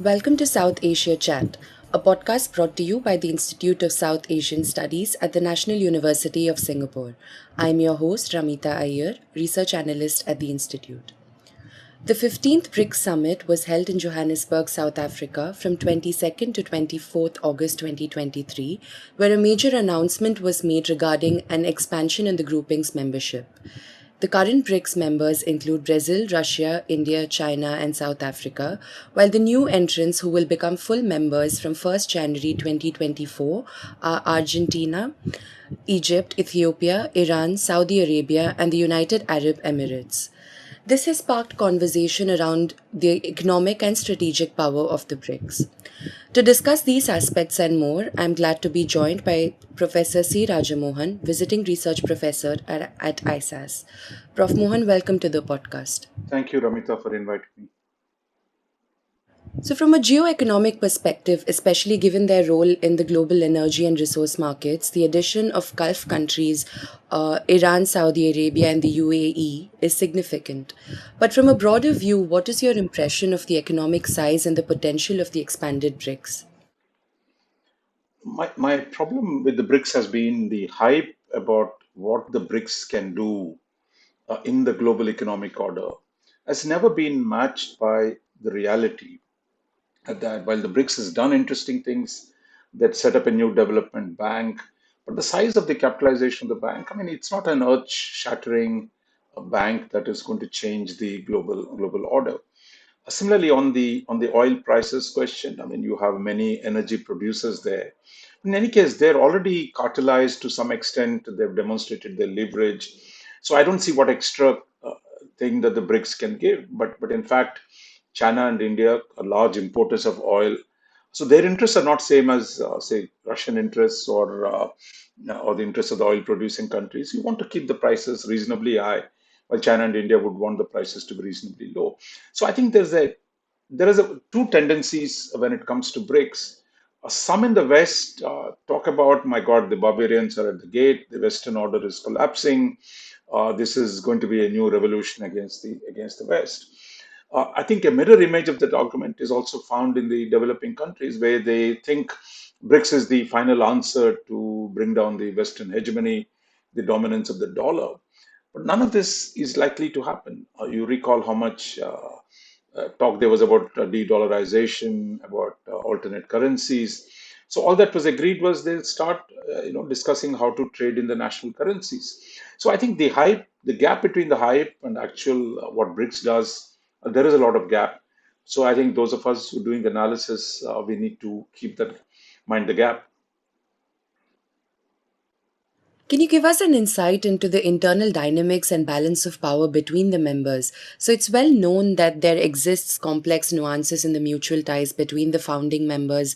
Welcome to South Asia Chat, a podcast brought to you by the Institute of South Asian Studies at the National University of Singapore. I'm your host, Ramita Iyer, research analyst at the Institute. The 15th BRICS Summit was held in Johannesburg, South Africa from 22nd to 24th August 2023, where a major announcement was made regarding an expansion in the grouping's membership. The current BRICS members include Brazil, Russia, India, China, and South Africa, while the new entrants who will become full members from 1st January 2024 are Argentina, Egypt, Ethiopia, Iran, Saudi Arabia, and the United Arab Emirates. This has sparked conversation around the economic and strategic power of the BRICS. To discuss these aspects and more, I'm glad to be joined by Professor C. Rajamohan, visiting research professor at ISAS. Prof. Mohan, welcome to the podcast. Thank you, Ramita, for inviting me. So, from a geoeconomic perspective, especially given their role in the global energy and resource markets, the addition of Gulf countries, Iran, Saudi Arabia, and the UAE is significant. But from a broader view, what is your impression of the economic size and the potential of the expanded BRICS? My problem with the BRICS has been the hype about what the BRICS can do in the global economic order has never been matched by the reality that while the BRICS has done interesting things, that set up a new development bank, but the size of the capitalization of the bank, I mean, it's not an earth-shattering bank that is going to change the global order. Similarly, on the oil prices question, I mean, you have many energy producers there. In any case, they're already cartelized to some extent. They've demonstrated their leverage. So I don't see what extra thing that the BRICS can give. But in fact, China and India are large importers of oil. So their interests are not same as say Russian interests or the interests of the oil producing countries. You want to keep the prices reasonably high, while China and India would want the prices to be reasonably low. So I think there is two tendencies when it comes to BRICS. Some in the West talk about, my God, the barbarians are at the gate, the Western order is collapsing. This is going to be a new revolution against the West. I think a mirror image of that argument is also found in the developing countries where they think BRICS is the final answer to bring down the Western hegemony, the dominance of the dollar. But none of this is likely to happen. You recall how much talk there was about de-dollarization, about alternate currencies. So all that was agreed was they'll start, discussing how to trade in the national currencies. So I think the gap between the hype and actual what BRICS does, there is a lot of gap. So I think those of us who are doing the analysis, we need to keep that mind the gap. Can you give us an insight into the internal dynamics and balance of power between the members? So, it's well known that there exists complex nuances in the mutual ties between the founding members,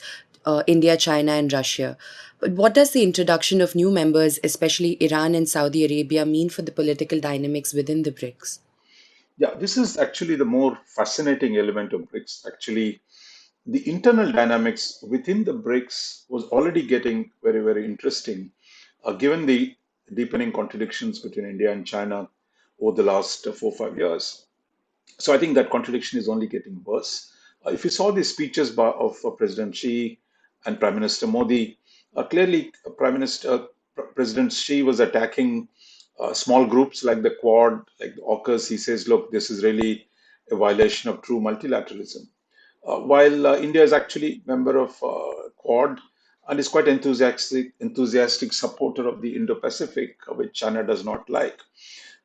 India, China, and Russia. But what does the introduction of new members, especially Iran and Saudi Arabia, mean for the political dynamics within the BRICS? Yeah, this is actually the more fascinating element of BRICS. Actually, the internal dynamics within the BRICS was already getting very, very interesting, given the deepening contradictions between India and China over the last 4 or 5 years. So I think that contradiction is only getting worse. If you saw the speeches of President Xi and Prime Minister Modi, clearly President Xi was attacking small groups like the Quad, like the AUKUS. He says, look, this is really a violation of true multilateralism. While India is actually member of Quad and is quite enthusiastic supporter of the Indo-Pacific, which China does not like.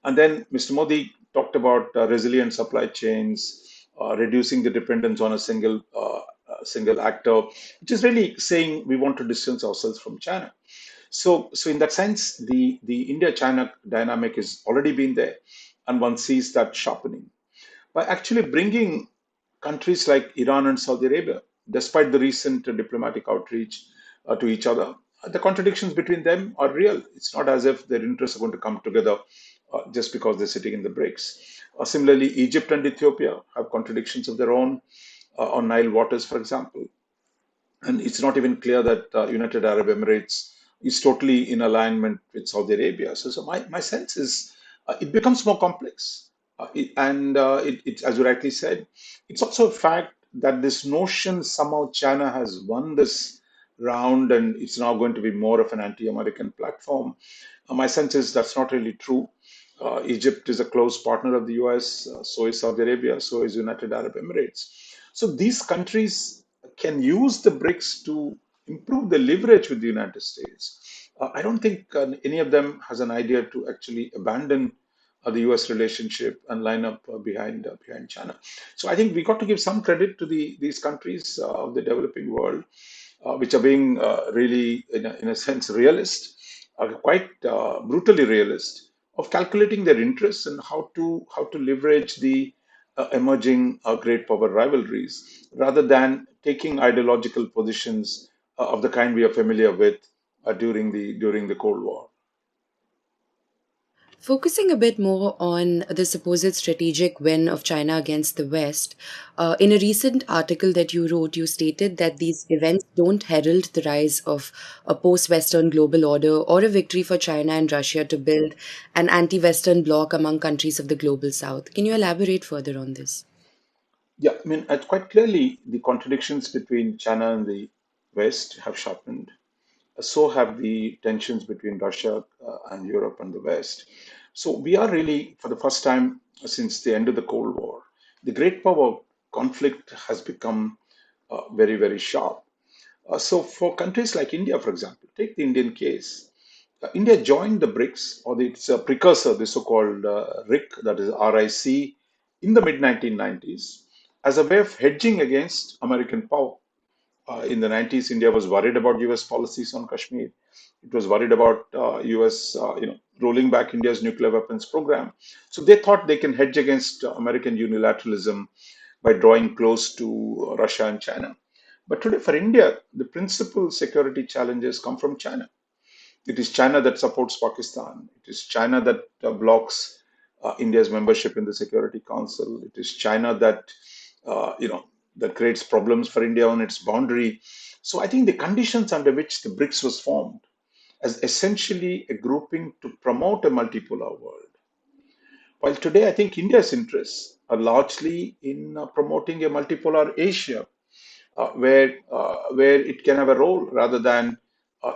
And then Mr. Modi talked about resilient supply chains, reducing the dependence on a single actor, which is really saying we want to distance ourselves from China. So in that sense, the India-China dynamic has already been there, and one sees that sharpening by actually bringing countries like Iran and Saudi Arabia, despite the recent diplomatic outreach to each other. The contradictions between them are real. It's not as if their interests are going to come together just because they're sitting in the BRICS. Similarly, Egypt and Ethiopia have contradictions of their own on Nile waters, for example. And it's not even clear that United Arab Emirates is totally in alignment with Saudi Arabia. So my sense is it becomes more complex. As you rightly said, it's also a fact that this notion somehow China has won this round and it's now going to be more of an anti-American platform. My sense is that's not really true. Egypt is a close partner of the US, so is Saudi Arabia, so is United Arab Emirates. So these countries can use the BRICS to improve the leverage with the United States. I don't think any of them has an idea to actually abandon the U.S. relationship and line up behind China. So I think we got to give some credit to these countries of the developing world, which are being really, in a sense, realist, quite brutally realist, of calculating their interests and how to leverage the emerging great power rivalries, rather than taking ideological positions of the kind we are familiar with during the Cold War. Focusing a bit more on the supposed strategic win of China against the West, in a recent article that you wrote, you stated that these events don't herald the rise of a post Western global order or a victory for China and Russia to build an anti Western bloc among countries of the global South. Can you elaborate further on this? Yeah, I mean, quite clearly, the contradictions between China and the West have sharpened. So have the tensions between Russia and Europe and the West. So we are really, for the first time since the end of the Cold War, the great power conflict has become very, very sharp. So for countries like India, for example, take the Indian case. India joined the BRICS, or its precursor, the so-called RIC, that is RIC, in the mid 1990s, as a way of hedging against American power. In the 90s, India was worried about US policies on Kashmir. It was worried about US, rolling back India's nuclear weapons program. So they thought they can hedge against American unilateralism by drawing close to Russia and China. But today, for India, the principal security challenges come from China. It is China that supports Pakistan. It is China that blocks India's membership in the Security Council. It is China that that creates problems for India on its boundary. So I think the conditions under which the BRICS was formed as essentially a grouping to promote a multipolar world. While today I think India's interests are largely in promoting a multipolar Asia, where it can have a role rather than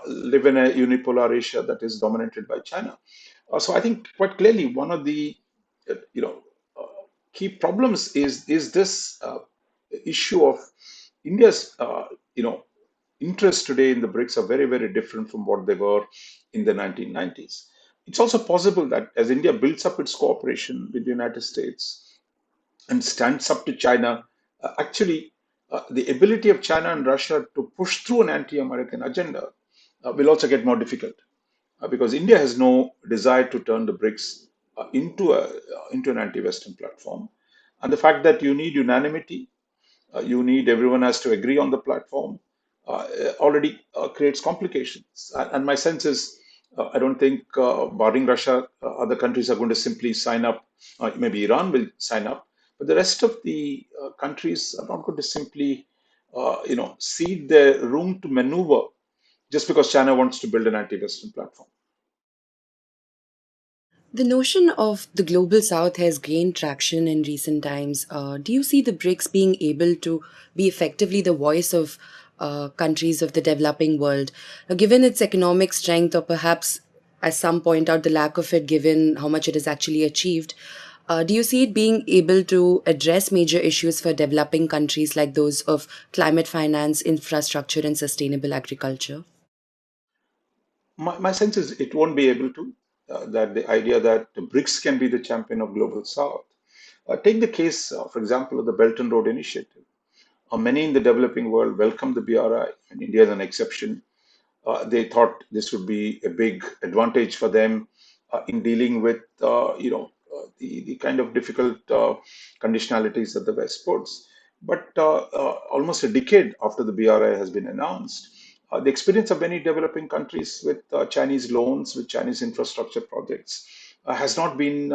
live in a unipolar Asia that is dominated by China. So I think quite clearly one of the uh, you know key problems is this issue of India's interests today in the BRICS are very, very different from what they were in the 1990s. It's also possible that as India builds up its cooperation with the United States and stands up to China, actually, the ability of China and Russia to push through an anti American agenda will also get more difficult because India has no desire to turn the BRICS into an anti Western platform. And the fact that you need unanimity, you need everyone has to agree on the platform, already creates complications. And my sense is, I don't think, barring Russia, other countries are going to simply sign up. Maybe Iran will sign up, but the rest of the countries are not going to simply, cede their room to maneuver just because China wants to build an anti-Western platform. The notion of the global south has gained traction in recent times. Do you see the BRICS being able to be effectively the voice of countries of the developing world, given its economic strength, or perhaps, as some point out, the lack of it given how much it has actually achieved? Do you see it being able to address major issues for developing countries like those of climate finance, infrastructure, and sustainable agriculture? My sense is it won't be able to. That the idea that the BRICS can be the champion of global South. Take the case, for example, of the Belt and Road Initiative. Many in the developing world welcome the BRI, and India is an exception. They thought this would be a big advantage for them in dealing with the kind of difficult conditionalities that the West puts. But almost a decade after the BRI has been announced, the experience of many developing countries with Chinese loans, with Chinese infrastructure projects, has not been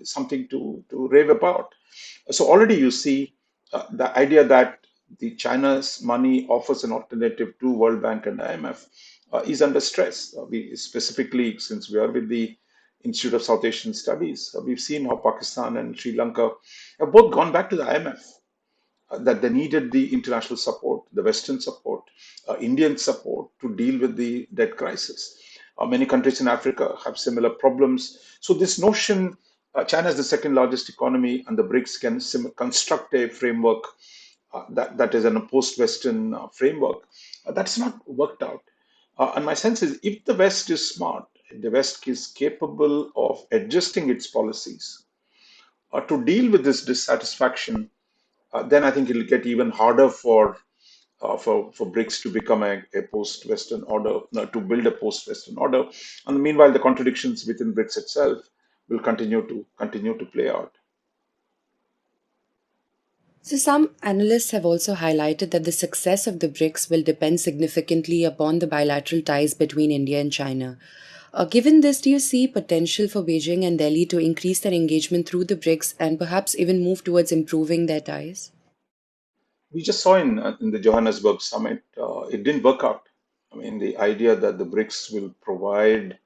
something to rave about. So already you see the idea that the China's money offers an alternative to World Bank and IMF is under stress. We specifically, since we are with the Institute of South Asian Studies, we've seen how Pakistan and Sri Lanka have both gone back to the IMF that they needed the international support, the Western support, Indian support to deal with the debt crisis. Many countries in Africa have similar problems. So, this notion China is the second largest economy, and the BRICS can construct a framework that is in a post Western framework. That's not worked out. And my sense is if the West is smart, the West is capable of adjusting its policies to deal with this dissatisfaction, then I think it'll get even harder for BRICS to become a post-Western order, to build a post-Western order. And meanwhile, the contradictions within BRICS itself will continue to play out. So, some analysts have also highlighted that the success of the BRICS will depend significantly upon the bilateral ties between India and China. Given this, do you see potential for Beijing and Delhi to increase their engagement through the BRICS and perhaps even move towards improving their ties? We just saw in the Johannesburg summit, it didn't work out. I mean, the idea that the BRICS will provide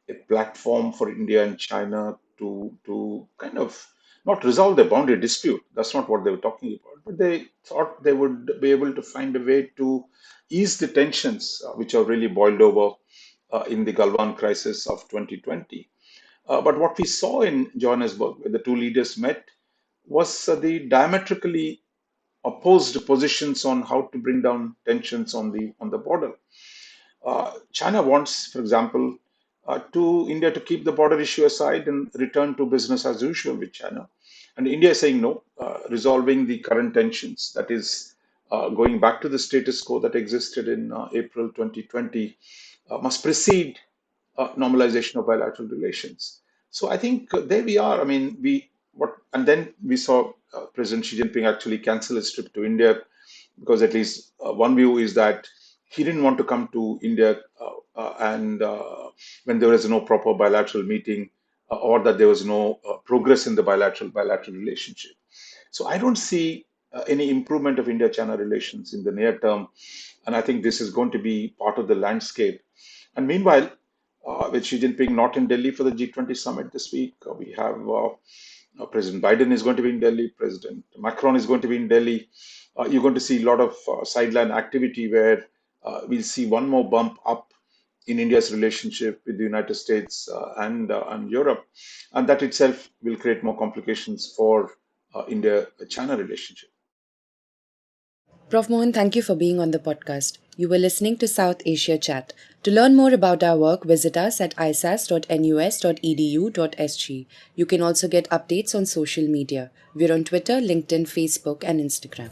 a platform for India and China to kind of not resolve the boundary dispute. That's not what they were talking about. But they thought they would be able to find a way to ease the tensions, which are really boiled over in the Galwan crisis of 2020. But what we saw in Johannesburg, where the two leaders met, was the diametrically opposed positions on how to bring down tensions on the border. China wants, for example, to India to keep the border issue aside and return to business as usual with China. And India is saying no, resolving the current tensions, that is, going back to the status quo that existed in April 2020, must precede normalization of bilateral relations. So I think there we are. I mean, and then we saw President Xi Jinping actually cancel his trip to India because at least one view is that he didn't want to come to India and when there was no proper bilateral meeting or that there was no progress in the bilateral relationship. So I don't see any improvement of India-China relations in the near term, and I think this is going to be part of the landscape. And meanwhile, with Xi Jinping not in Delhi for the G20 summit this week, we have President Biden is going to be in Delhi, President Macron is going to be in Delhi. You're going to see a lot of sideline activity where we'll see one more bump up in India's relationship with the United States and Europe, and that itself will create more complications for India-China relationship. Prof. Mohan, thank you for being on the podcast. You were listening to South Asia Chat. To learn more about our work, visit us at isas.nus.edu.sg. You can also get updates on social media. We're on Twitter, LinkedIn, Facebook, and Instagram.